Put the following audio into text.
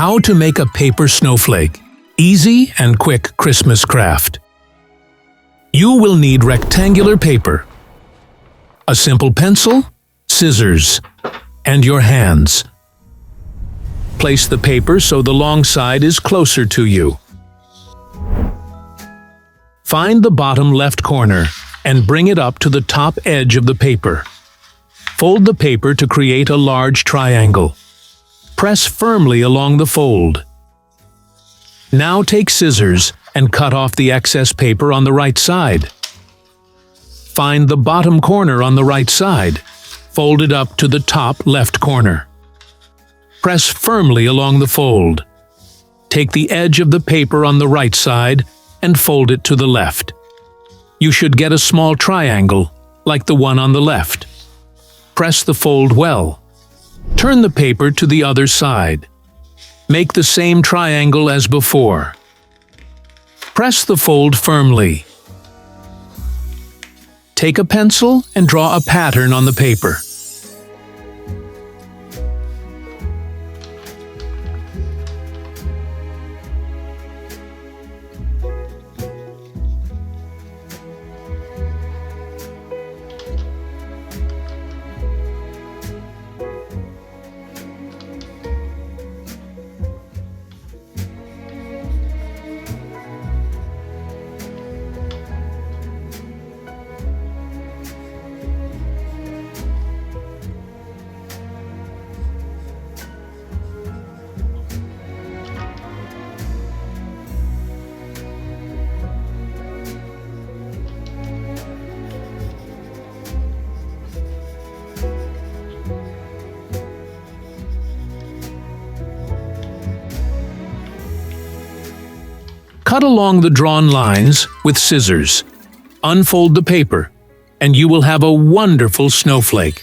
How to make a paper snowflake. Easy and quick Christmas craft. You will need rectangular paper, a simple pencil, scissors, and your hands. Place the paper so the long side is closer to you. Find the bottom left corner and bring it up to the top edge of the paper. Fold the paper to create a large triangle. Press firmly along the fold. Now take scissors and cut off the excess paper on the right side. Find the bottom corner on the right side. Fold it up to the top left corner. Press firmly along the fold. Take the edge of the paper on the right side and fold it to the left. You should get a small triangle, like the one on the left. Press the fold well. Turn the paper to the other side. Make the same triangle as before. Press the fold firmly. Take a pencil and draw a pattern on the paper. Cut along the drawn lines with scissors. Unfold the paper, and you will have a wonderful snowflake.